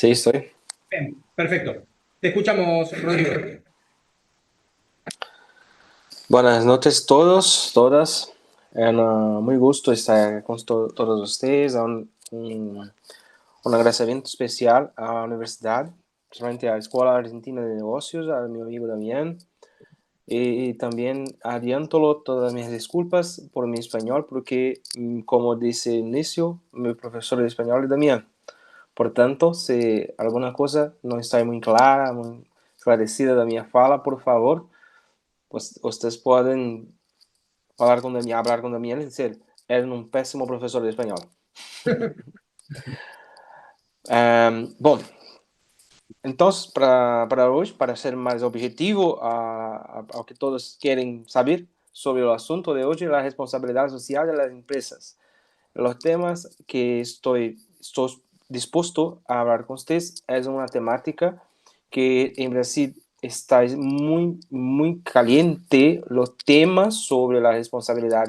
Sí, estoy. Bien, perfecto. Te escuchamos, Rodrigo. Buenas noches a todos, todas. Muy gusto estar con todos ustedes. Un agradecimiento especial a la universidad, principalmente a la Escuela Argentina de Negocios, a mi amigo Damián. Y también adianto todas mis disculpas por mi español, porque, como dice inicio, mi profesor de español es Damián. Por tanto, si alguna cosa no está muy clara, muy esclarecida de mi fala, por favor, pues ustedes pueden hablar con Daniel y decir, eres un pésimo profesor de español. Bom, entonces, para hoy, para ser más objetivo a que todos quieren saber sobre el asunto de hoy, la responsabilidad social de las empresas. Los temas que estoy dispuesto a hablar con ustedes es una temática que en Brasil está muy, muy caliente, los temas sobre la responsabilidad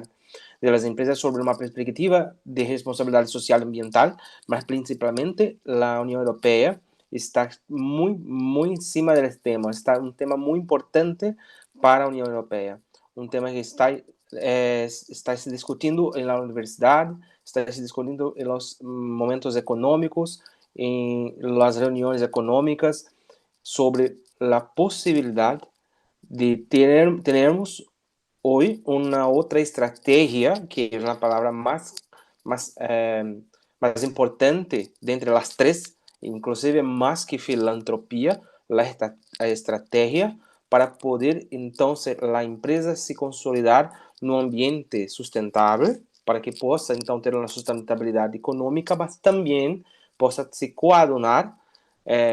de las empresas sobre una perspectiva de responsabilidad social ambiental, mas principalmente la Unión Europea está muy, muy encima del tema. Está un tema muy importante para la Unión Europea. Un tema que está se discutindo en la universidad, está se discutindo en los momentos económicos, en las reuniones económicas, sobre la posibilidad de tenermos hoy una otra estrategia, que es la palabra más, más importante de entre las tres, inclusive más que filantropía, la estrategia para poder entonces la empresa se consolidar en un ambiente sustentable, para que possa então ter uma sustentabilidade econômica, mas também possa se coadunar,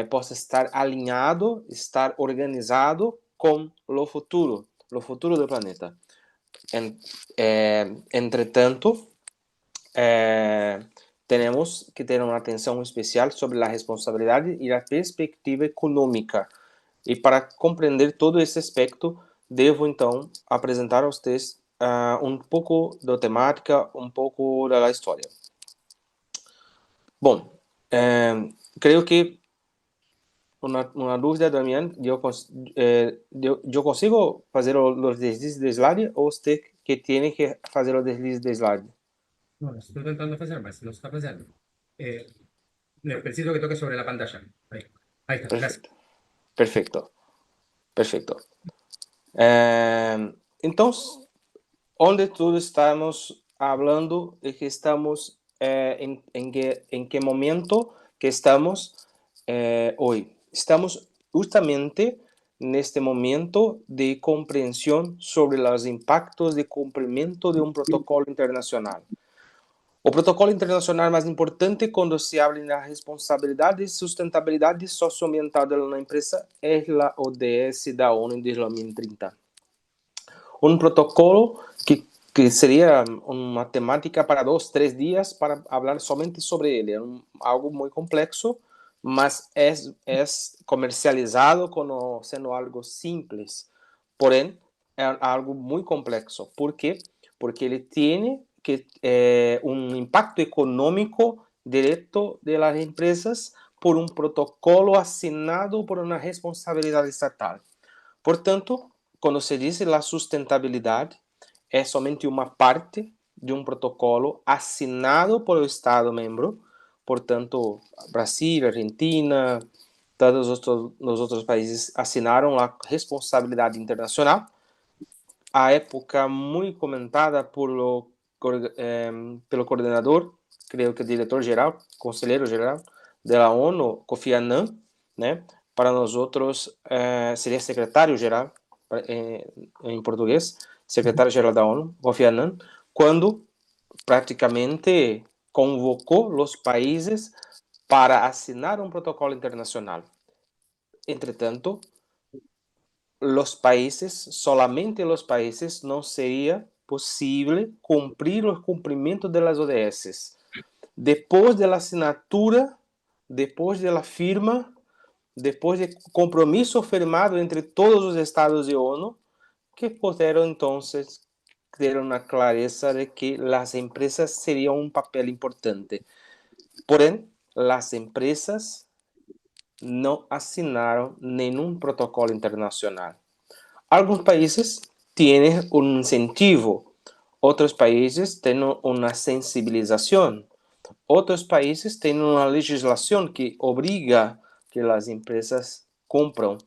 possa estar alinhado, estar organizado com o futuro do planeta. Entretanto, tenemos que tener una atención especial sobre la responsabilidad y la perspectiva económica. Y para comprender todo esse aspecto, devo então apresentar a vocês um pouco da temática, um pouco da história. Bom, creio que uma dúvida, Damián, eu consigo fazer os deslizes de slide ou você que tem que fazer os deslizes de slide? No, lo estoy intentando hacer, mas lo está haciendo. Eh, Preciso que toque sobre la pantalla. Ahí, ahí está, gracias. Perfeito, perfeito, perfeito. Então, onde todos estamos hablando de que estamos en qué momento que estamos hoy. Estamos justamente en este momento de comprensión sobre los impactos de cumplimiento de un protocolo internacional. O protocolo internacional mais importante quando se habla na responsabilidade e sustentabilidade socioambiental de uma empresa é a ODS da ONU de 2030. Um protocolo que seria uma temática para 2, 3 dias para falar somente sobre ele. É algo muito complexo, mas é comercializado como sendo algo simples. Porém, é algo muito complexo. Por quê? Porque ele tem que um impacto econômico direto das empresas por um protocolo assinado por uma responsabilidade estatal. Portanto, quando se diz a sustentabilidade, é somente uma parte de um protocolo assinado por o Estado membro, portanto, Brasil, Argentina, todos os outros países assinaram a responsabilidade internacional. A época muito comentada pelo coordenador, creio que diretor-geral, conselheiro-geral da ONU, Kofi Annan, né? Para nós outros, seria secretário-geral, em português, secretário-geral da ONU, Kofi Annan, quando praticamente convocou os países para assinar um protocolo internacional. Entretanto, los países, solamente los países, no sería posible cumplir los cumplimientos de las ODS. Después de la asignatura, después de la firma, después de compromiso firmado entre todos los estados de ONU, que pudieron entonces ter una clareza de que las empresas serían un papel importante. Porém, las empresas não assinaram nenhum protocolo internacional. Alguns países têm um incentivo, outros países têm uma sensibilização, outros países têm uma legislação que obriga que as empresas cumpram.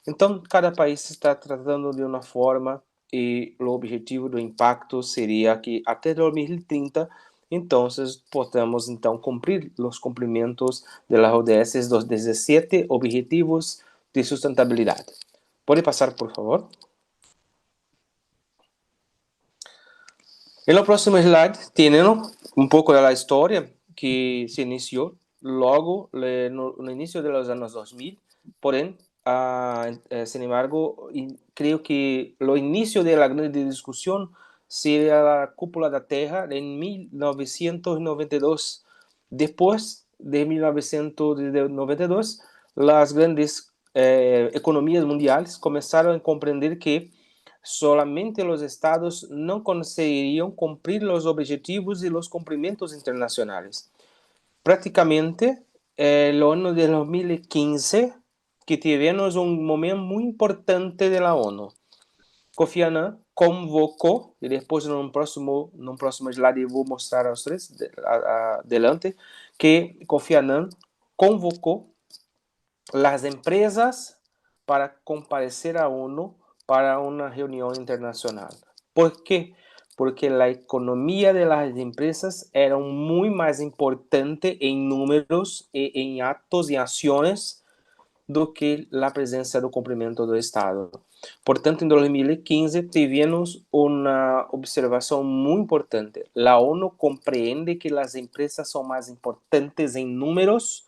Então, cada país está tratando de uma forma e o objetivo do impacto seria que até 2030, então, possamos então cumprir os cumprimentos das ODS dos 17 Objetivos de Sustentabilidade. Pode passar, por favor? En el próximo slide tienen un poco de la historia que se inició luego no inicio de los años 2000. Porém, sin embargo, creo que lo inicio de la gran discusión sería la cúpula de la Tierra en 1992. Después de 1992, las grandes economías mundiales comenzaron a comprender que solamente os estados não conseguiriam cumprir os objetivos e os cumprimentos internacionais. Praticamente, no ano de 2015, que tivemos um momento muito importante da ONU. Kofi Annan convocou, e depois num próximo slide eu vou mostrar aos três, adelante, que Kofi Annan convocou as empresas para comparecer à ONU para uma reunião internacional. ¿Por quê? Porque a economia das empresas era muito mais importante em números e em atos e ações do que a presença do cumprimento do Estado. Portanto, em 2015 tivemos uma observação muito importante. A ONU compreende que as empresas são mais importantes em números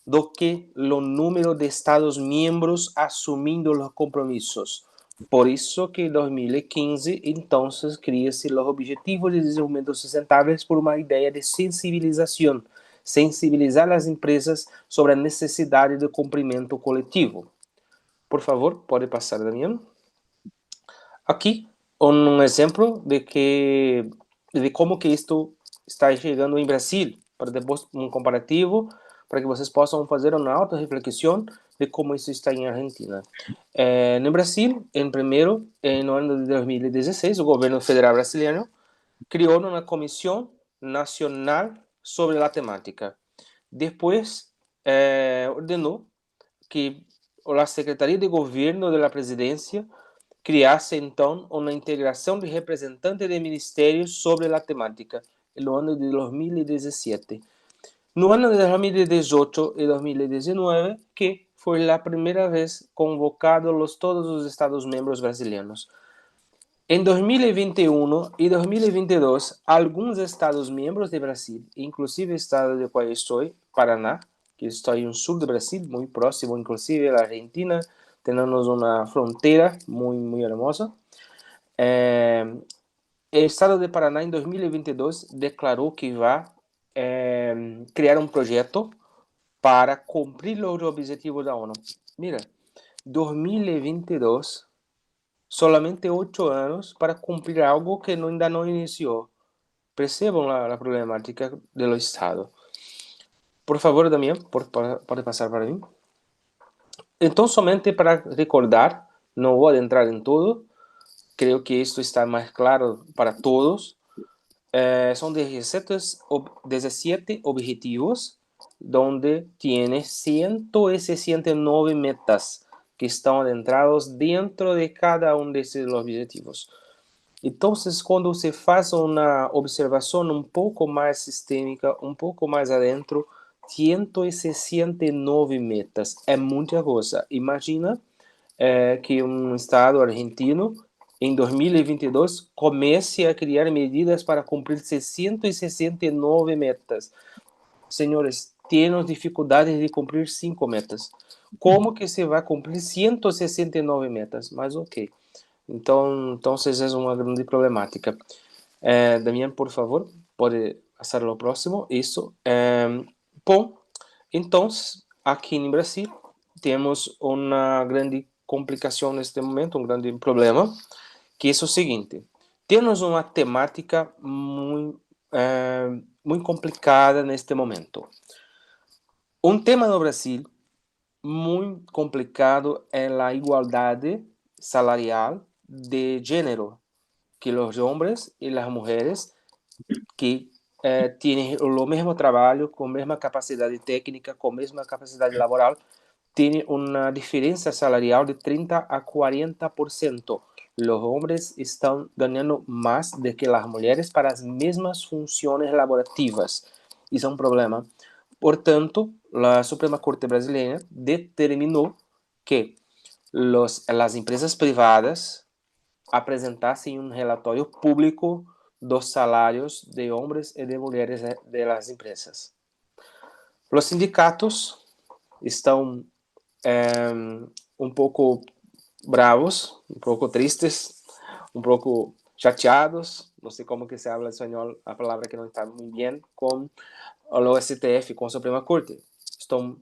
do que o número de Estados miembros assumindo os compromissos. Por isso que em 2015, então, cria-se os Objetivos de Desenvolvimento Sustentáveis por uma ideia de sensibilização, sensibilizar as empresas sobre a necessidade de cumprimento coletivo. Por favor, pode passar, Damião. Aqui, um exemplo de como que isto está chegando em Brasil, para depois um comparativo, para que vocês possam fazer uma auto-reflexão de como isso está em Argentina. No Brasil, no ano de 2016, o governo federal brasileiro criou uma comissão nacional sobre a temática. Depois, ordenou que a Secretaria de Governo da Presidência criasse, então, uma integração de representantes de ministérios sobre a temática, no ano de 2017. No ano de 2018 e 2019, que foi a primeira vez convocados todos os Estados-membros brasileiros. Em 2021 e 2022, alguns Estados-membros de Brasil, inclusive o estado de qual eu estou, Paraná, que está no sul do Brasil, muito próximo, inclusive, da Argentina, temos uma fronteira muito, muito hermosa. O estado de Paraná, em 2022, declarou que vai criar um projeto para cumprir os objetivos da ONU. Mira, 2022, solamente 8 anos para cumprir algo que ainda não iniciou. Percebam a problemática do Estado. Por favor, Damião, pode passar para mim? Então, somente para recordar, não vou adentrar em tudo, creio que isto está mais claro para todos. São 17 objetivos, donde tiene 169 metas que estão adentrados dentro de cada um desses objetivos. Então, quando se faz uma observação um pouco mais sistêmica, um pouco mais adentro, 169 metas é muita coisa. Imagina que um estado argentino, em 2022, comece a criar medidas para cumprir 669 metas. Senhores, temos dificuldades de cumprir 5 metas. Como que se vai cumprir 169 metas? Mas ok. Então é uma grande problemática. Damián, por favor, pode passar ao próximo. Isso. Bom, então, aqui em Brasil, temos uma grande complicação neste momento, um grande problema, que é o seguinte. Temos uma temática muito complicada neste momento. Um tema no Brasil muy complicado en la igualdad salarial de género, que los hombres y las mujeres que tienen o mesmo trabalho, com a mesma capacidade técnica, com a mesma capacidade laboral, tienen uma diferença salarial de 30 a 40%. Los hombres están ganando más de que las mujeres para as mesmas funções laborativas. Isso é um problema. Portanto, a Suprema Corte Brasileira determinou que as empresas privadas apresentassem um relatório público dos salários de homens e de mulheres de las empresas. Os sindicatos estão um pouco bravos, um pouco tristes, um pouco chateados, não sei como que se habla em espanhol, a palavra que não está muito bem, com o STF, com a Suprema Corte. Então,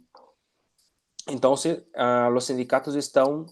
os sindicatos estão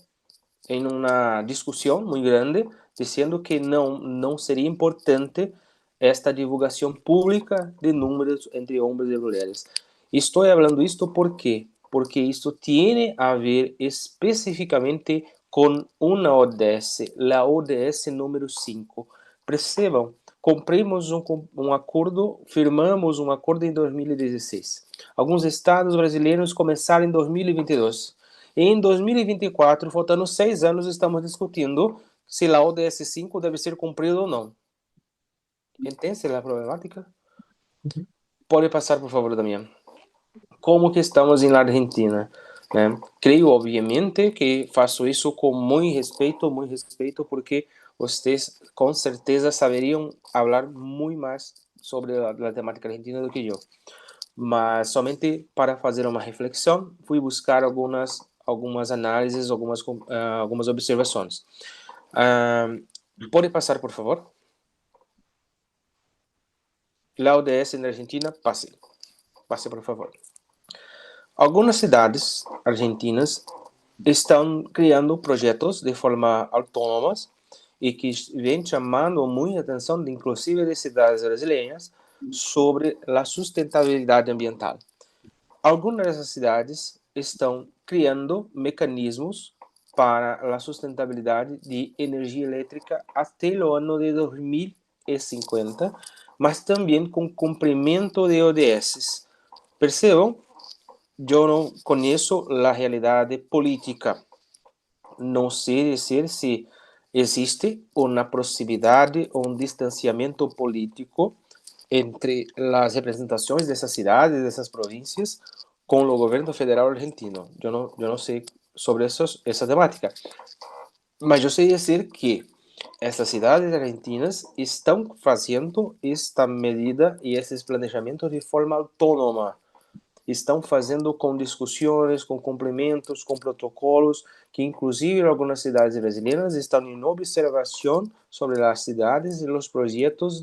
em uma discussão muito grande, dizendo que não seria importante esta divulgação pública de números entre homens e mulheres. Estou falando isto por quê? Porque isto tem a ver especificamente com uma ODS, a ODS número 5. Percebam, cumprimos um acordo, firmamos um acordo em 2016. Alguns estados brasileiros começaram em 2022. Em 2024, faltando 6 anos, estamos discutindo se a ODS 5 deve ser cumprida ou não. Entende a problemática? Pode passar, por favor, Damián. Como que estamos na Argentina? Creio, obviamente, que faço isso com muito respeito, porque vocês, com certeza, saberiam falar muito mais sobre a temática argentina do que eu. Mas somente para fazer uma reflexão, fui buscar algumas análises, algumas observações. Pode passar, por favor? La ODS na Argentina, passe, por favor. Algumas cidades argentinas estão criando projetos de forma autônoma e que vem chamando muita atenção, inclusive de cidades brasileiras, sobre a sustentabilidade ambiental. Algumas dessas cidades estão criando mecanismos para a sustentabilidade de energia elétrica até o ano de 2050, mas também com cumprimento de ODS. Percebam? Eu não conheço a realidade política. Não sei dizer se existe uma proximidade ou um distanciamento político entre as representações dessas cidades, dessas províncias, com o governo federal argentino. Eu não sei sobre essa temática. Mas eu sei dizer que essas cidades argentinas estão fazendo esta medida e esses planejamentos de forma autônoma. Estão fazendo com discussões, com complementos, com protocolos, que inclusive algumas cidades brasileiras estão em observação sobre as cidades e os projetos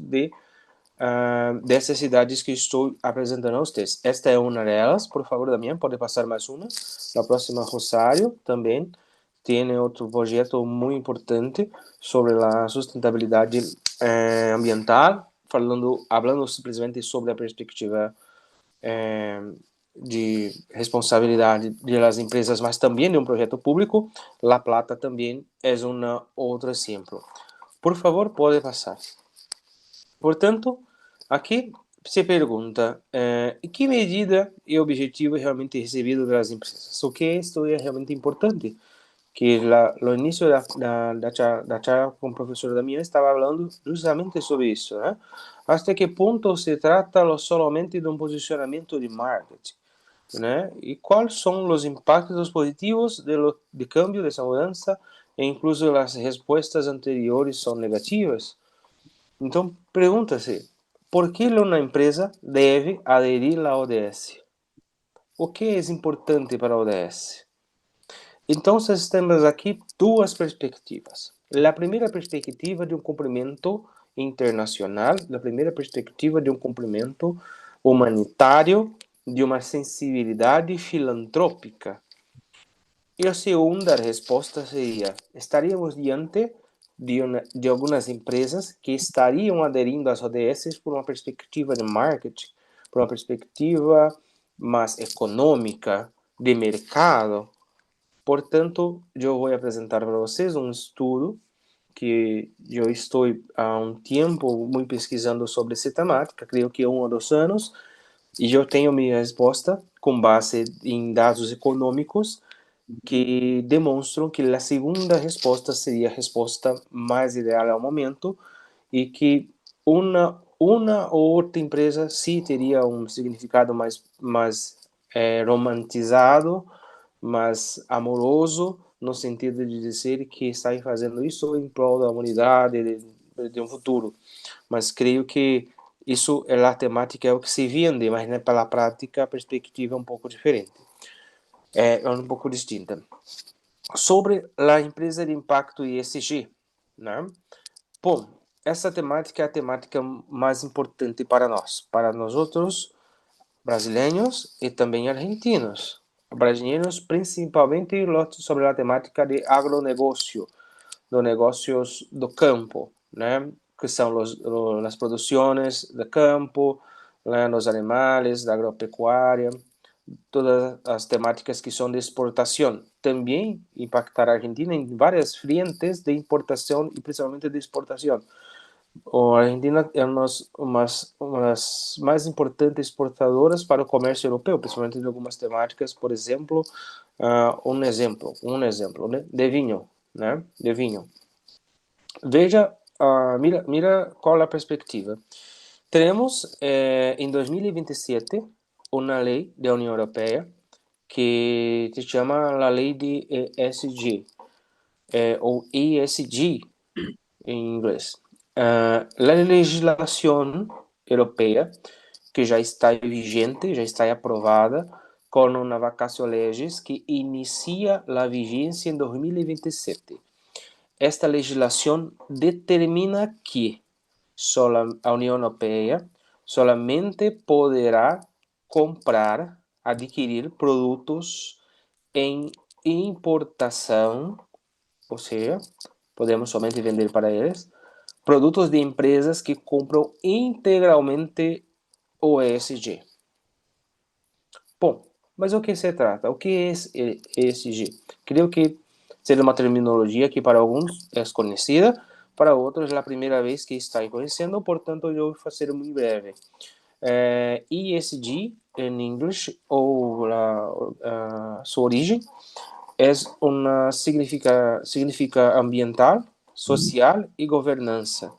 dessas cidades que estou apresentando a vocês. Esta é uma delas, por favor, Damián, pode passar mais uma. Na próxima, Rosário, também tem outro projeto muito importante sobre a sustentabilidade ambiental, falando simplesmente sobre a perspectiva de responsabilidade das empresas, mas também de um projeto público. La Plata também é outro exemplo. Por favor, pode passar. Portanto, aqui se pergunta que medida e objetivo é realmente recebido pelas empresas. O que isto é realmente importante? Que no início da charla com o professor Damián estava falando justamente sobre isso, né? Até que ponto se trata somente de um posicionamento de marketing, né? E quais são os impactos positivos de câmbio, dessa mudança, e incluso as respostas anteriores são negativas? Então, pergunta-se, por que uma empresa deve aderir à ODS? O que é importante para a ODS? Então, temos aqui duas perspectivas. A primeira perspectiva de um cumprimento internacional, a primeira perspectiva de um cumprimento humanitário, de uma sensibilidade filantrópica. E a segunda resposta seria, estaríamos diante de algumas empresas que estariam aderindo às ODS por uma perspectiva de marketing, por uma perspectiva mais econômica, de mercado. Portanto, eu vou apresentar para vocês um estudo que eu estou há um tempo muito pesquisando sobre essa temática, creio que 1 ou 2 anos, e eu tenho minha resposta com base em dados econômicos que demonstram que a segunda resposta seria a resposta mais ideal ao momento e que uma ou outra empresa sim teria um significado mais romantizado, mais amoroso, no sentido de dizer que está fazendo isso em prol da humanidade, de um futuro. Mas creio que isso é a temática, é o que se vende, mas pela prática a perspectiva é um pouco diferente. É um pouco distinta. Sobre a empresa de impacto ESG, né? Bom, essa temática é a temática mais importante para nós outros brasileiros e também argentinos. Brasileiros, principalmente sobre a temática de agronegócio, dos negócios do campo, né? Que são as produções do campo, né? Os animais, da agropecuária, todas as temáticas que são de exportação. Também impactar a Argentina em várias frentes de importação e principalmente de exportação. A Argentina é uma das mais importantes exportadoras para o comércio europeu, principalmente de algumas temáticas, por exemplo, um exemplo, né? De vinho, né? De vinho. Veja, mira qual é a perspectiva. Teremos em 2027 uma lei da União Europeia que se chama a Lei de ESG, ou ESG em inglês. A legislação europeia, que já está vigente, já está aprovada, com uma vacatio legis que inicia a vigência em 2027. Esta legislação determina que a União Europeia solamente poderá comprar, adquirir produtos em importação, ou seja, podemos somente vender para eles, produtos de empresas que compram integralmente o ESG. Bom, mas o que se trata? O que é ESG? Creio que seria uma terminologia que para alguns é conhecida, para outros é a primeira vez que está conhecendo, portanto eu vou fazer muito breve. ESG em inglês, ou sua origem, significa ambiental, social e governança,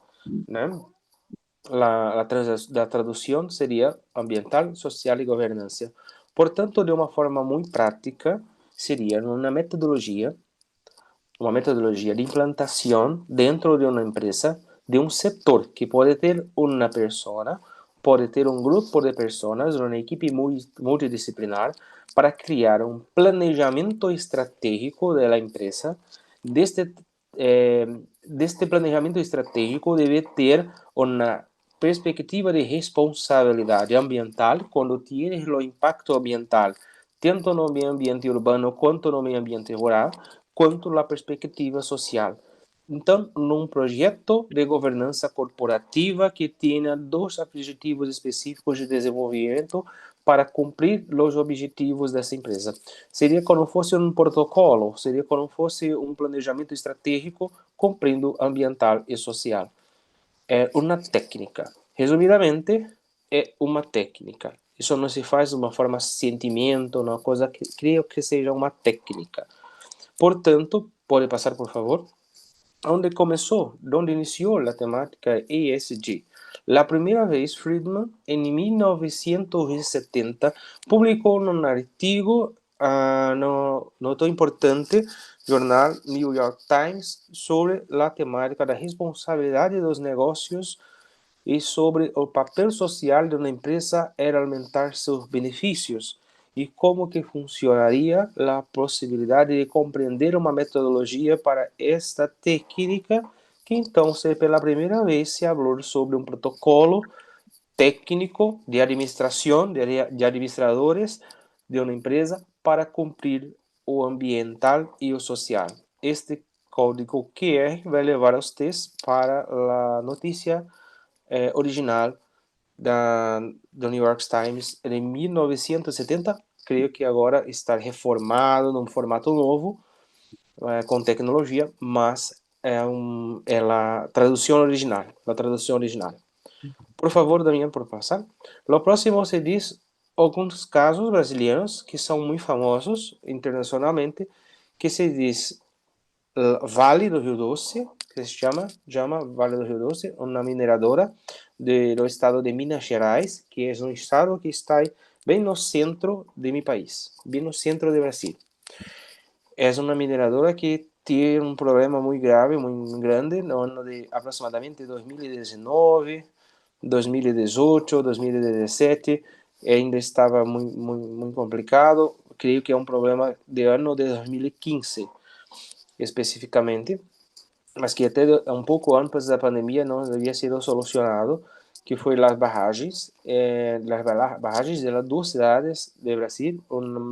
né? La tradução seria ambiental, social e governança. Portanto, de uma forma muito prática, seria uma metodologia de implantação dentro de uma empresa, de um setor, que pode ter uma pessoa, pode ter um grupo de pessoas, uma equipe multidisciplinar, para criar um planejamento estratégico da empresa. Deste planejamento estratégico deve ter uma perspectiva de responsabilidade ambiental, quando tienes o impacto ambiental, tanto no meio ambiente urbano quanto no meio ambiente rural, quanto na perspectiva social. Então, num projeto de governança corporativa que tenha 2 objetivos específicos de desenvolvimento para cumprir os objetivos dessa empresa. Seria como fosse um protocolo, seria como fosse um planejamento estratégico cumprindo ambiental e social. É uma técnica. Resumidamente, é uma técnica. Isso não se faz de uma forma sentimento, uma coisa que creio que seja uma técnica. Portanto, pode passar, por favor? Onde começou, onde iniciou a temática ESG? La primeira vez, Friedman, em 1970, publicou um artigo no tão importante jornal New York Times sobre a temática da responsabilidade dos negócios e sobre o papel social de uma empresa era aumentar seus benefícios e como que funcionaria a possibilidade de compreender uma metodologia para esta técnica, que então pela primeira vez se falou sobre um protocolo técnico de administração, de administradores de uma empresa para cumprir o ambiental e o social. Este código QR vai levar a vocês para a notícia original do New York Times em 1970, creio que agora está reformado num formato novo, com tecnologia, mas é a tradução original, Por favor, Damián, por passar. Lo próximo se diz alguns casos brasileiros que são muito famosos internacionalmente, que se diz Vale do Rio Doce, que se chama Vale do Rio Doce, uma mineradora do estado de Minas Gerais, que é um estado que está bem no centro de meu país, bem no centro de Brasil. É uma mineradora que tem um problema muito grave, muito grande, no ano de aproximadamente 2019, 2018, 2017, ainda estava muito complicado. Creio que é um problema de ano de 2015, especificamente, mas que até um pouco antes da pandemia não havia sido solucionado, que foi as barragens de las duas cidades de Brasil.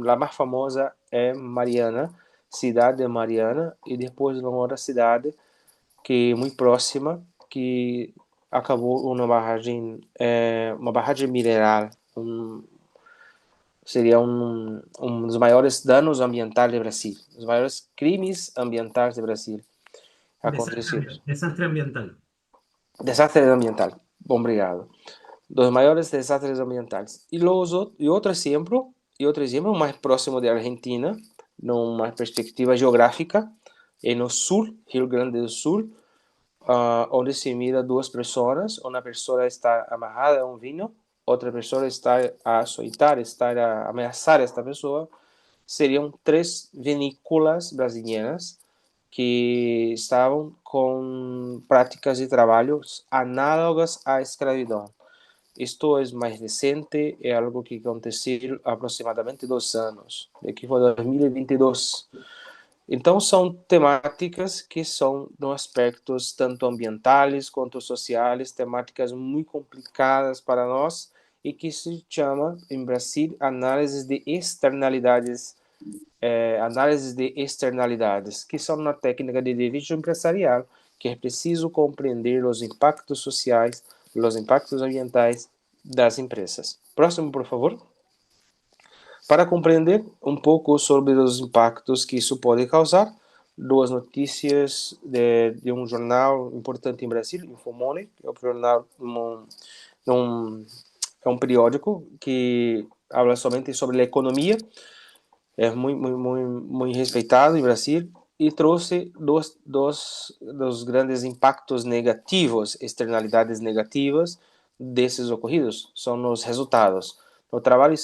A mais famosa é Mariana, cidade de Mariana, e depois uma outra cidade que é muito próxima, que acabou uma barragem mineral, seria um dos maiores danos ambientais de Brasil, os maiores crimes ambientais de Brasil acontecidos. Desastre ambiental. Desastre ambiental, obrigado. Dos maiores desastres ambientais. E outro exemplo mais próximo da Argentina, numa perspectiva geográfica, é no sul, Rio Grande do Sul, onde se mira duas pessoas, uma pessoa está amarrada a um vinho, outra pessoa está a açoitar, está a ameaçar esta pessoa. Seriam três vinícolas brasileiras que estavam com práticas de trabalho análogas à escravidão. Isto é mais recente, é algo que aconteceu há aproximadamente 2 anos, aqui foi 2022. Então, são temáticas que são, no aspectos tanto ambientais quanto sociais, temáticas muito complicadas para nós e que se chama, em Brasil, análise de externalidades, que são uma técnica de direito empresarial que é preciso compreender os impactos sociais, os impactos ambientais das empresas. Próximo, por favor. Para compreender um pouco sobre os impactos que isso pode causar, duas notícias de um jornal importante em Brasil, Infomoney, é um jornal, é um periódico que habla somente sobre a economia, é muito respeitado em Brasil, e trouxe dos grandes impactos negativos, externalidades negativas desses ocorridos, são os resultados. O trabalho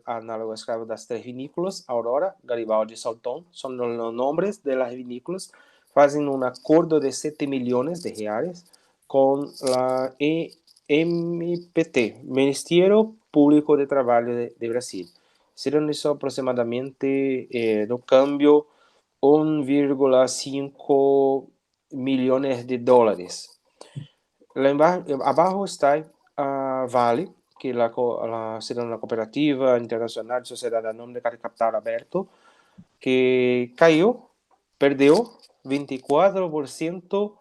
análogo ao escravo das três vinícolas, Aurora, Garibaldi e Salton, são os nomes das vinícolas, fazem um acordo de 7 milhões de reais com a MPT, Ministério Público de Trabalho de Brasil. Serão isso aproximadamente, no câmbio, 1,5 milhões de dólares. Abaixo está a Vale, que será uma cooperativa internacional de sociedade anônima de capital aberto, que perdeu 24%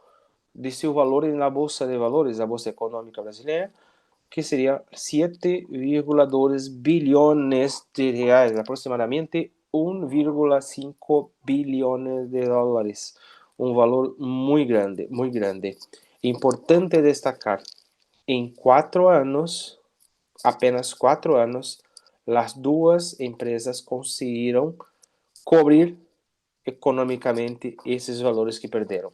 de seu valor na Bolsa de Valores, a Bolsa Econômica Brasileira, que seria 7,2 bilhões de reais, aproximadamente 1,5 bilhões de dólares. Um valor muito grande, muito grande. Importante destacar, em 4 anos, apenas 4 anos, as duas empresas conseguiram cobrir economicamente esses valores que perderam.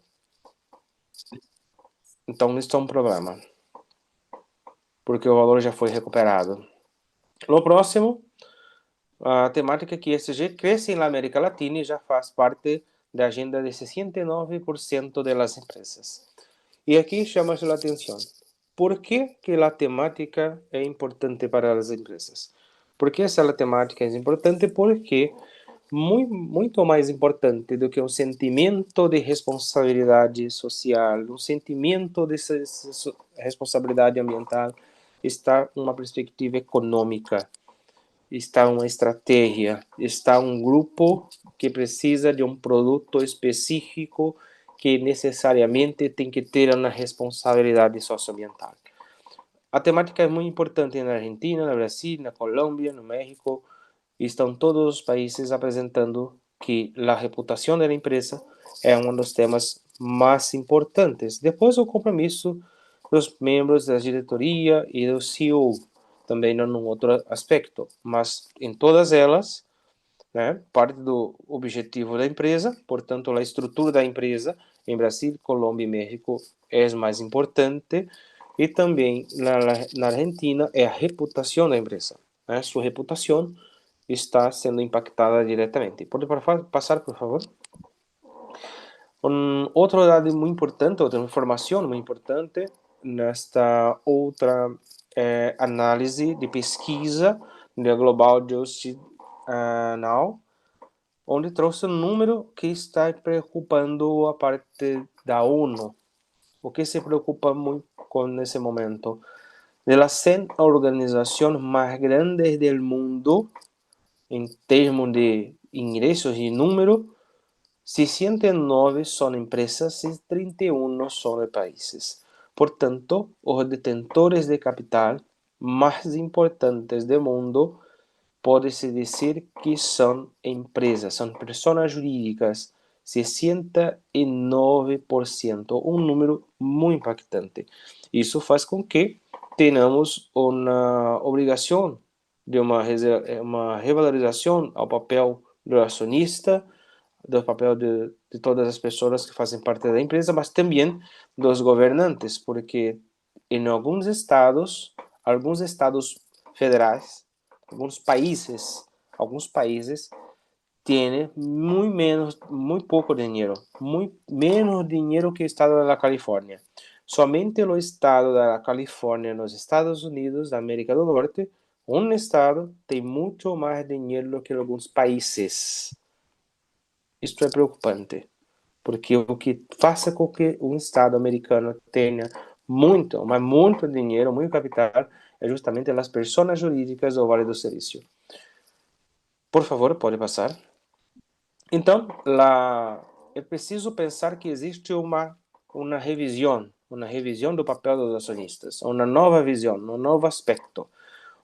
Então, isso é um problema, porque o valor já foi recuperado. No próximo, a temática que ESG cresce na América Latina e já faz parte da agenda de 69% das empresas. E aqui chama a atenção. Por que a temática é importante para as empresas? Porque essa temática é importante porque muito mais importante do que um sentimento de responsabilidade social, um sentimento de responsabilidade ambiental, está uma perspectiva econômica, está uma estratégia, está um grupo que precisa de um produto específico que necessariamente tem que ter uma responsabilidade socioambiental. A temática é muito importante na Argentina, no Brasil, na Colômbia, no México, e estão todos os países apresentando que a reputação da empresa é um dos temas mais importantes. Depois, o compromisso dos membros da diretoria e do CEO, também num outro aspecto, mas em todas elas, né, parte do objetivo da empresa, portanto, a estrutura da empresa em Brasil, Colômbia e México é mais importante, e também na Argentina é a reputação da empresa, né? Sua reputação está sendo impactada diretamente. Pode passar, por favor? Outro dado muito importante, outra informação muito importante, nesta outra análise de pesquisa da Global Justice Now, onde trouxe um número que está preocupando a parte da ONU. O que se preocupa muito com nesse momento? De las 100 organizações mais grandes do mundo, em termos de ingressos e número, 69 são empresas e 31 são de países. Portanto, os detentores de capital mais importantes do mundo pode-se dizer que são empresas, são pessoas jurídicas, 69%, um número muito impactante. Isso faz com que tenhamos uma obrigação de uma revalorização ao papel do acionista, do papel de todas as pessoas que fazem parte da empresa, mas também dos governantes, porque em alguns estados federais, alguns países têm muito pouco dinheiro, muito menos dinheiro que o estado da Califórnia. Somente o estado da Califórnia, nos Estados Unidos da América do Norte, um estado tem muito mais dinheiro do que alguns países. Isto é preocupante, porque o que faz com que um estado americano tenha muito, mas muito dinheiro, muito capital, é justamente as pessoas jurídicas do Vale do Silício. Por favor, pode passar. Então, é preciso pensar que existe uma revisão do papel dos acionistas, uma nova visão, um novo aspecto.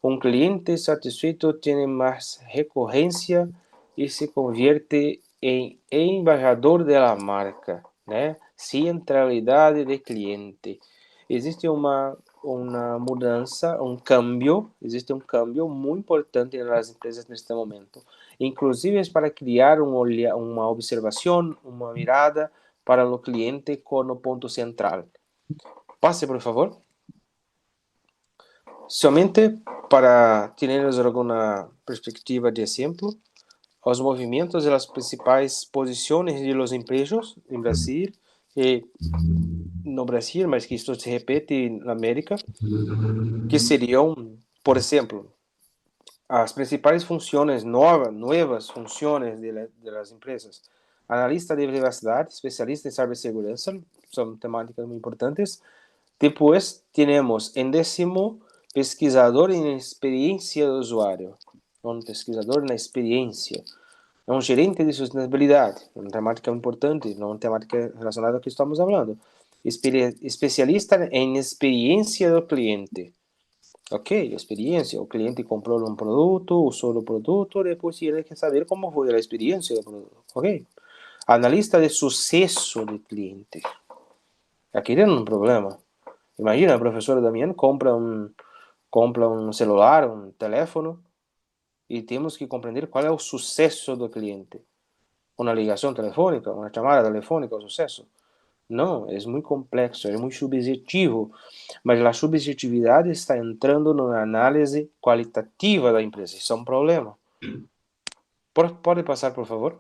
Um cliente satisfeito tem mais recorrência e se convierte em embaixador da marca, né? Centralidade de cliente. Existe uma mudança, existe um cambio muito importante nas empresas neste momento. Inclusive para criar uma observação, uma mirada para o cliente como ponto central. Passe, por favor. Somente para termos alguma perspectiva de exemplo, os movimentos das principais posições de los empregos em Brasil e no Brasil, mas que isto se repete na América, que seriam, por exemplo, as principais funções, novas funções das empresas. Analista de privacidade, especialista em cibersegurança, são temáticas muito importantes. Depois, temos em décimo, pesquisador em experiência do usuário. Um pesquisador na experiência. É um gerente de sustentabilidade, uma temática importante, não uma temática relacionada ao que estamos falando. Especialista em experiência do cliente. Ok, experiência. O cliente comprou um produto, usou o produto, depois ele quer saber como foi a experiência do produto. Ok? Analista de sucesso do cliente. Aqui tem um problema. Imagina, a professora Damián compra um celular, um teléfono, e temos que compreender qual é o sucesso do cliente. Uma ligação telefônica, uma chamada telefônica, o sucesso? Não, é muito complexo, é muito subjetivo, mas a subjetividade está entrando na análise qualitativa da empresa. Isso é um problema. Pode passar, por favor?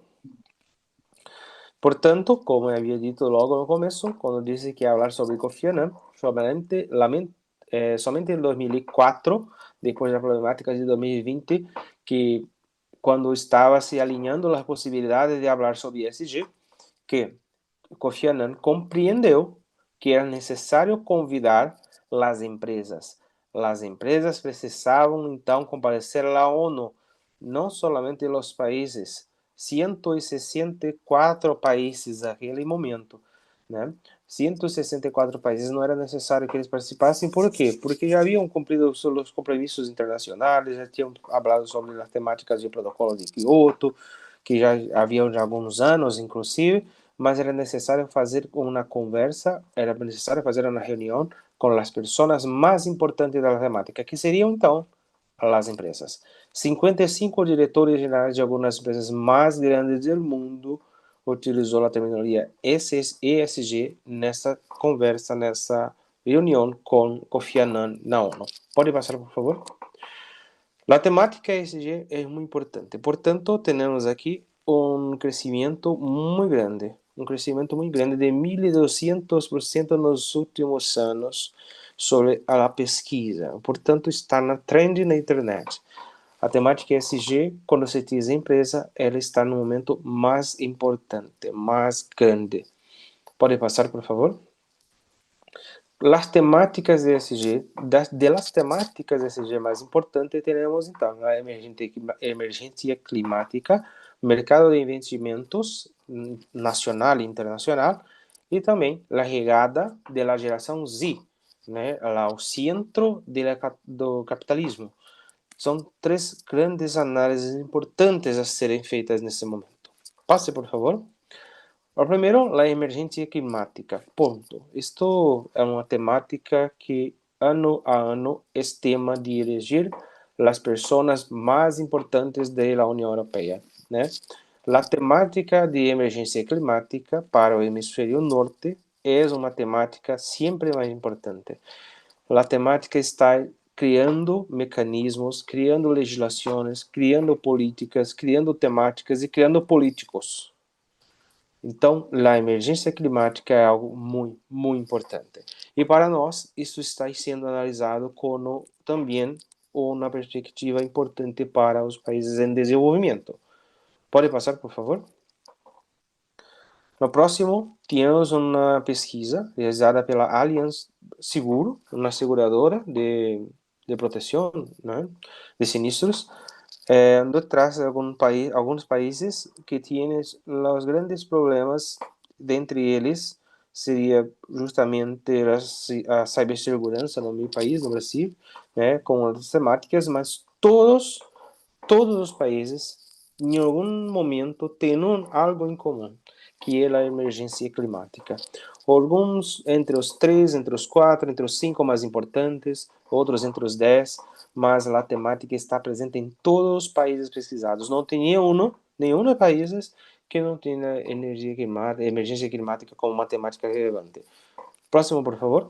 Portanto, como eu havia dito logo no começo, quando disse que ia falar sobre Kofi Annan, somente em 2004, depois das problemáticas de 2020, que quando estava se alinhando as possibilidades de falar sobre ESG, que Kofi Annan compreendeu que era necessário convidar as empresas. As empresas precisavam, então, comparecer à ONU, não somente os países, 164 países naquele momento, né? 164 países não era necessário que eles participassem. ¿Por quê? Porque já haviam cumprido os compromissos internacionais, já tinham falado sobre as temáticas do protocolo de Kyoto, que já haviam já alguns anos, inclusive, mas era necessário fazer uma conversa, era necessário fazer uma reunião com as pessoas mais importantes da temática, que seriam, então, as empresas. 55 diretores gerais de algumas empresas mais grandes do mundo utilizou a terminologia ESG nessa conversa, nessa reunião com Kofi Annan na ONU. Pode passar, por favor? A temática ESG é muito importante. Portanto, temos aqui um crescimento muito grande de 1.200% nos últimos anos sobre a pesquisa. Portanto, está na trend na internet. A temática ESG, quando se diz empresa, ela está no momento mais importante, mais grande. Pode passar, por favor? Las temáticas de ESG, de las temáticas de ESG mais importantes, temos então a emergência climática, mercado de investimentos nacional e internacional, e também a chegada da geração Z, né, ao centro do capitalismo. São três grandes análises importantes a serem feitas nesse momento. Passe, por favor. O primeiro, a emergência climática. Ponto. Isto é uma temática que, ano a ano, é tema de eleger as pessoas mais importantes da União Europeia, né? A temática de emergência climática para o hemisfério norte é uma temática sempre mais importante. A temática está criando mecanismos, criando legislações, criando políticas, criando temáticas e criando políticos. Então, a emergência climática é algo muito, muito importante. E para nós, isso está sendo analisado como também uma perspectiva importante para os países em desenvolvimento. Pode passar, por favor? No próximo, temos uma pesquisa realizada pela Allianz Seguro, uma seguradora de proteção, né, de sinistros, onde traz alguns países que têm os grandes problemas, dentre eles seria justamente a cibersegurança no meu país, no Brasil, né, com as temáticas, mas todos os países, em algum momento, têm algo em comum, que é a emergência climática. Alguns entre os 3, entre os 4, entre os 5 mais importantes, outros entre os 10, mas a temática está presente em todos os países pesquisados. Não tem nenhum país que não tenha emergência climática como uma temática relevante. Próximo, por favor.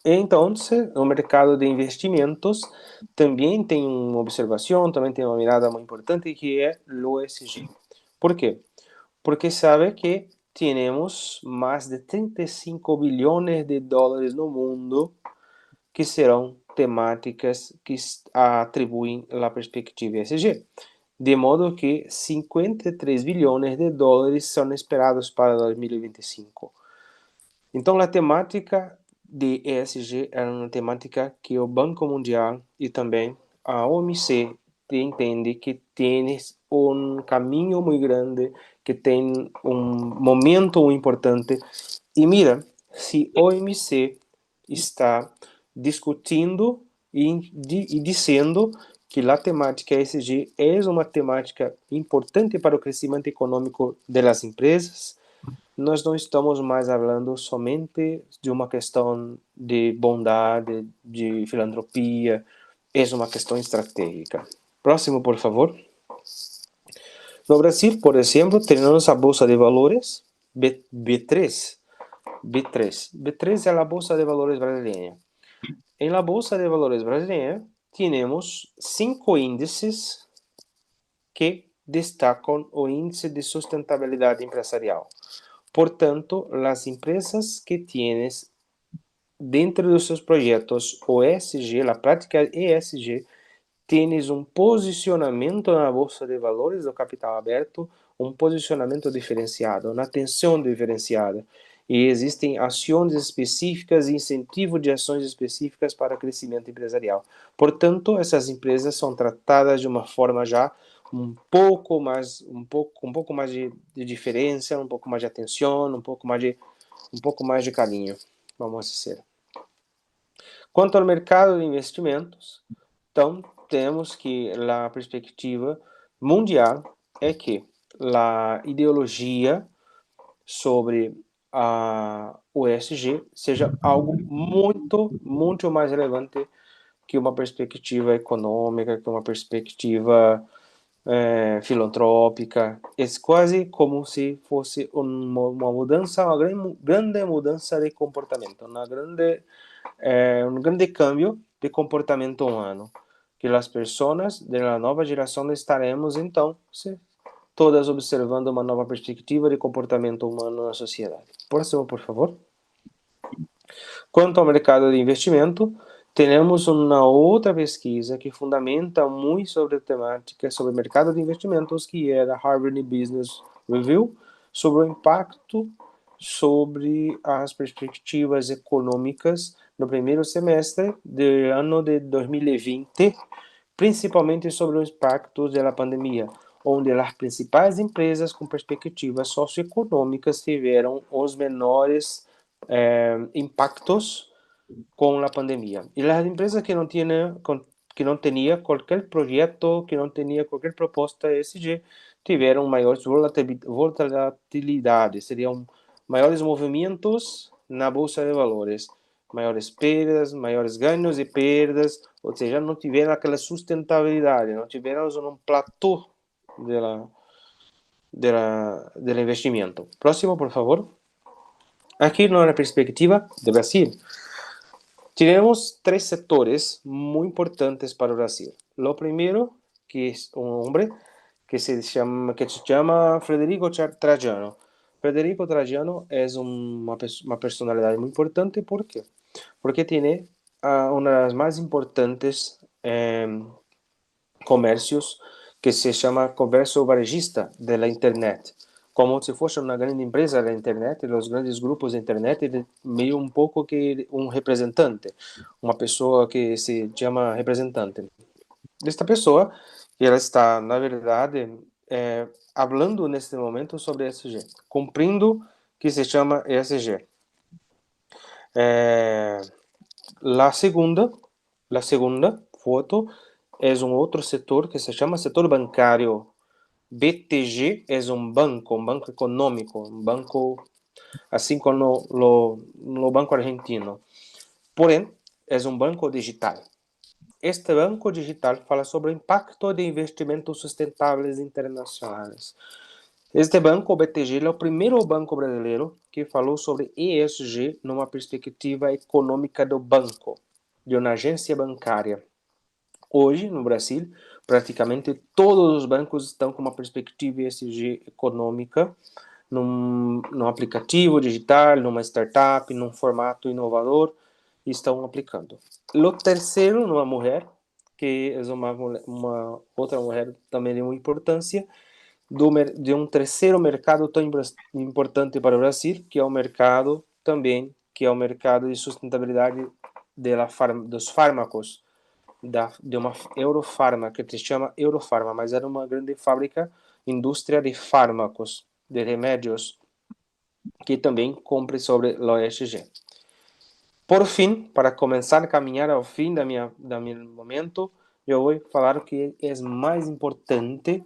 Então, no mercado de investimentos, também tem uma observação, também tem uma mirada muito importante, que é o ESG. Por quê? Porque sabe que temos mais de 35 bilhões de dólares no mundo que serão temáticas que atribuem a perspectiva ESG. De modo que 53 bilhões de dólares são esperados para 2025. Então, a temática de ESG é uma temática que o Banco Mundial e também a OMC entende que tem um caminho muito grande, que tem um momento muito importante. E mira, se a OMC está discutindo e dizendo que a temática ESG é uma temática importante para o crescimento econômico das empresas, nós não estamos mais falando somente de uma questão de bondade, de filantropia, é uma questão estratégica. Próximo, por favor. No Brasil, por exemplo, temos a Bolsa de Valores B3. B3 é a Bolsa de Valores brasileira. Em la Bolsa de Valores brasileira, temos 5 índices que destacam o índice de sustentabilidade empresarial. Portanto, as empresas que tienes dentro dos seus projetos o ESG, a prática ESG, tienes um posicionamento na bolsa de valores do capital aberto, um posicionamento diferenciado, uma atenção diferenciada. E existem ações específicas e incentivo de ações específicas para crescimento empresarial. Portanto, essas empresas são tratadas de uma forma já um pouco mais de diferença, um pouco mais de atenção, um pouco mais de um pouco mais de carinho, vamos dizer. Quanto ao mercado de investimentos, então, temos que a perspectiva mundial é que a ideologia sobre o ESG seja algo muito mais relevante que uma perspectiva econômica, que uma perspectiva filantrópica. É quase como se fosse uma mudança, uma grande mudança de comportamento, um grande cambio de comportamento humano, que as pessoas da nova geração estaremos, então, todas observando uma nova perspectiva de comportamento humano na sociedade. Próximo, por favor. Quanto ao mercado de investimento, temos uma outra pesquisa que fundamenta muito sobre a temática sobre o mercado de investimentos, que é da Harvard Business Review, sobre o impacto sobre as perspectivas econômicas no primeiro semestre do ano de 2020, principalmente sobre os impactos da pandemia, onde as principais empresas com perspectivas socioeconômicas tiveram os menores impactos com a pandemia. E as empresas que não tinham qualquer projeto, que não tinha qualquer proposta ESG, tiveram maiores volatilidades, seriam maiores movimentos na bolsa de valores, maiores perdas, maiores ganhos e perdas, ou seja, não tiveram aquela sustentabilidade, não tiveram um platô do investimento. Próximo, por favor. Aqui na perspectiva do Brasil, tivemos três setores muito importantes para o Brasil. O primeiro, que é homem que se chama Frederico Trajano. Frederico Trajano é uma personalidade muito importante. ¿Por quê? Porque tem uma das mais importantes comércios que se chama comércio varejista da internet. Como se fosse uma grande empresa da internet, os grandes grupos da internet, meio um pouco que um representante, uma pessoa que se chama representante. Esta pessoa, ela está, na verdade, falando neste momento sobre ESG, cumprindo que se chama ESG. La segunda foto é outro setor que se chama setor bancário. BTG é um banco econômico, um banco assim como no Banco Argentino. Porém, é um banco digital. Este banco digital fala sobre o impacto de investimentos sustentáveis internacionais. Este banco, o BTG, é o primeiro banco brasileiro que falou sobre ESG numa perspectiva econômica do banco, de uma agência bancária. Hoje, no Brasil, praticamente todos os bancos estão com uma perspectiva ESG econômica, num aplicativo digital, numa startup, num formato inovador, e estão aplicando. O terceiro, uma mulher, que é uma outra mulher também de uma importância, de um terceiro mercado tão importante para o Brasil, que é o mercado também, que é o mercado de sustentabilidade dos fármacos, de uma Eurofarma, que se chama Eurofarma, mas era uma grande fábrica, indústria de fármacos, de remédios, que também cumpre sobre o ESG. Por fim, para começar a caminhar ao fim do meu momento, eu vou falar o que é mais importante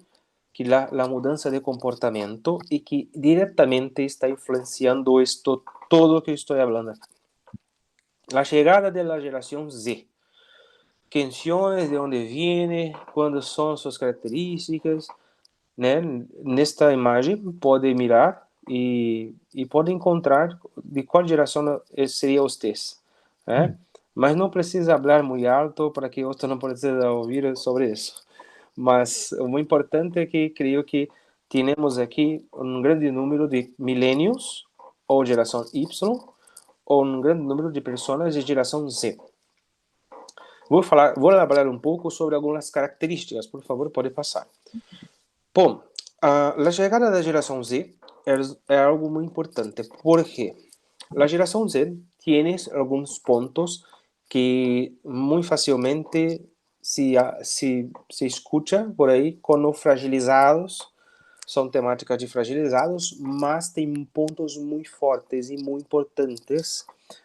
que a mudança de comportamento e que diretamente está influenciando isto todo que estou falando. A chegada da geração Z. Questões de onde viene, quais são suas características, né? Nesta imagem pode mirar e pode encontrar de qual geração seria vocês, né? Mas não precisa falar muito alto para que outros não possam ouvir sobre isso. Mas o muito importante é que creio que temos aqui um grande número de millennials ou geração Y ou um grande número de pessoas de geração Z. Vou falar um pouco sobre algumas características, por favor, pode passar. Bom, a chegada da geração Z é algo muito importante, porque a geração Z tem alguns pontos que muito facilmente se escuta por aí como fragilizados são temáticas de fragilizados, mas tem pontos muito fortes e muito importantes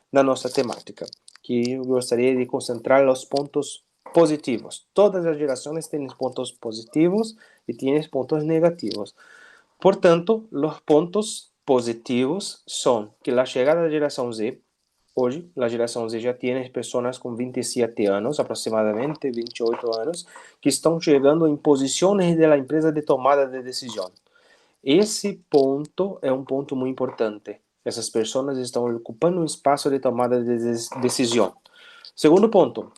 na nossa temática, que eu gostaria de concentrar os pontos positivos. Todas as gerações têm pontos positivos e têm pontos negativos. Portanto, os pontos positivos são que a chegada da geração Z, hoje, a geração Z já tem pessoas com 27 anos, aproximadamente 28 anos, que estão chegando em posições da empresa de tomada de decisão. Esse ponto é um ponto muito importante. Essas pessoas estão ocupando um espaço de tomada de decisão. Segundo ponto,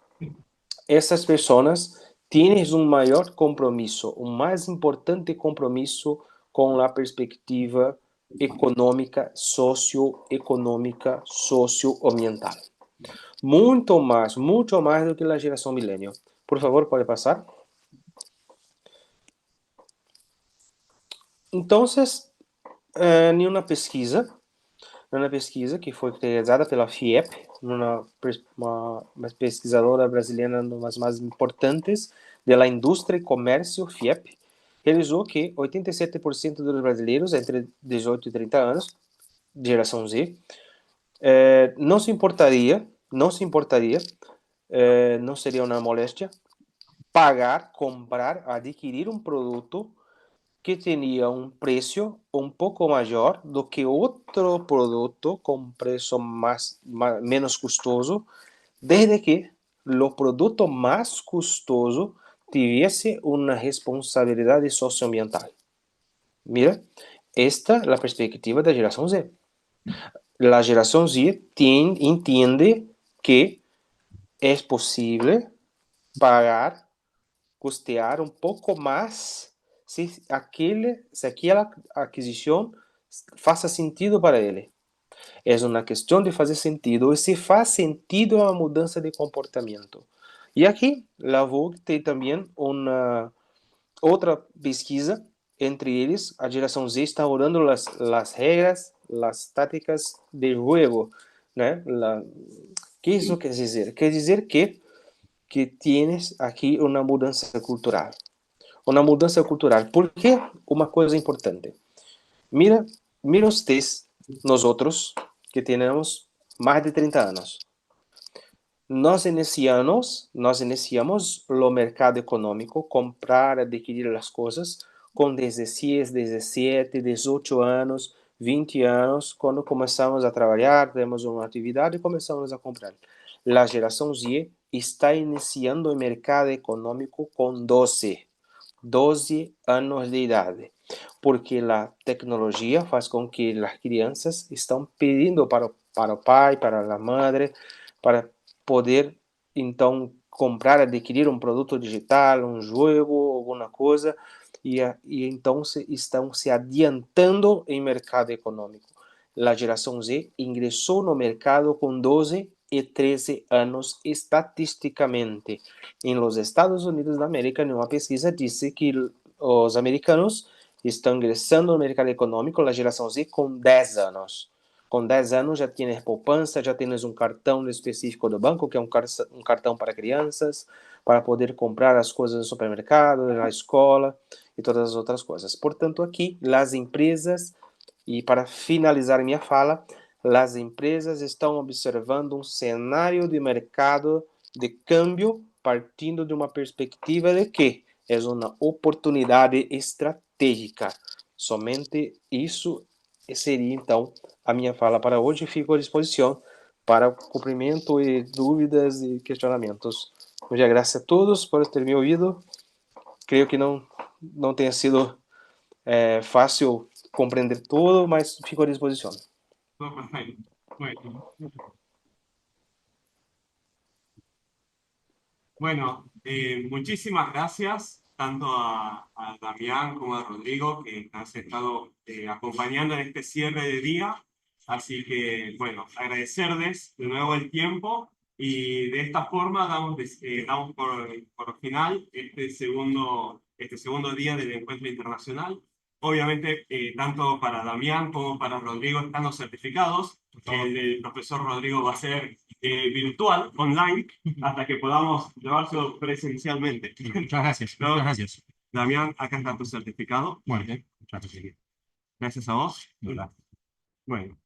essas pessoas têm um maior compromisso, um mais importante compromisso com a perspectiva econômica, socioeconômica, socioambiental. Muito mais do que a geração milênio. Por favor, pode passar. Então, em uma pesquisa que foi realizada pela FIEP, uma pesquisadora brasileira, uma das mais importantes da indústria e comércio, FIEP, realizou que 87% dos brasileiros entre 18 e 30 anos, geração Z, não seria uma moléstia, comprar, adquirir um produto que tinha um preço um pouco maior do que outro produto com preço menos custoso, desde que o produto mais custoso tivesse uma responsabilidade socioambiental. Mira, esta é a perspectiva da geração Z. A geração Z entende que é possível custear um pouco mais se aquela aquisição faça sentido para ele. É uma questão de fazer sentido, e se faz sentido a mudança de comportamento. E aqui, a Vogue tem também uma outra pesquisa, entre eles, a geração Z está olhando as regras, as táticas de jogo, né? Que isso quer dizer? Quer dizer que tienes aqui uma mudança cultural. Uma mudança cultural. Por que uma coisa importante? Mira ustedes, nós outros, que temos mais de 30 anos. Nós iniciamos o mercado econômico, comprar, adquirir as coisas, com 16, 17, 18 anos, 20 anos, quando começamos a trabalhar, temos uma atividade e começamos a comprar. A geração Z está iniciando o mercado econômico com 12 anos de idade, porque a tecnologia faz com que as crianças estão pedindo para o pai, para a madre, para poder, então, comprar, adquirir um produto digital, um jogo, alguma coisa, e então estão se adiantando em mercado econômico. A geração Z ingressou no mercado com 12 e 13 anos estatisticamente. Em los Estados Unidos da América, uma pesquisa disse que os americanos estão ingressando no mercado econômico, a geração Z, com 10 anos. Com 10 anos já tienes poupança, já tienes um cartão específico do banco, que é um cartão para crianças, para poder comprar as coisas no supermercado, na escola e todas as outras coisas. Portanto, aqui, as empresas, e para finalizar minha fala, as empresas estão observando um cenário de mercado de câmbio partindo de uma perspectiva de que é uma oportunidade estratégica. Somente isso seria, então, a minha fala para hoje. Fico à disposição para cumprimento e dúvidas e questionamentos. Muchas gracias a todos por ter me ouvido. Creio que não tenha sido fácil compreender tudo, mas fico à disposição. Perfecto. Bueno, muchísimas gracias tanto a Damián como a Rodrigo que nos han estado acompañando en este cierre de día. Así que, bueno, agradecerles de nuevo el tiempo y de esta forma damos por final este segundo día del encuentro internacional. Obviamente, tanto para Damián como para Rodrigo están los certificados. El del profesor Rodrigo va a ser virtual, online, hasta que podamos llevarlo presencialmente. Muchas gracias. ¿No? Muchas gracias. Damián, acá está tu certificado. Bueno, Gracias a vos. Bueno.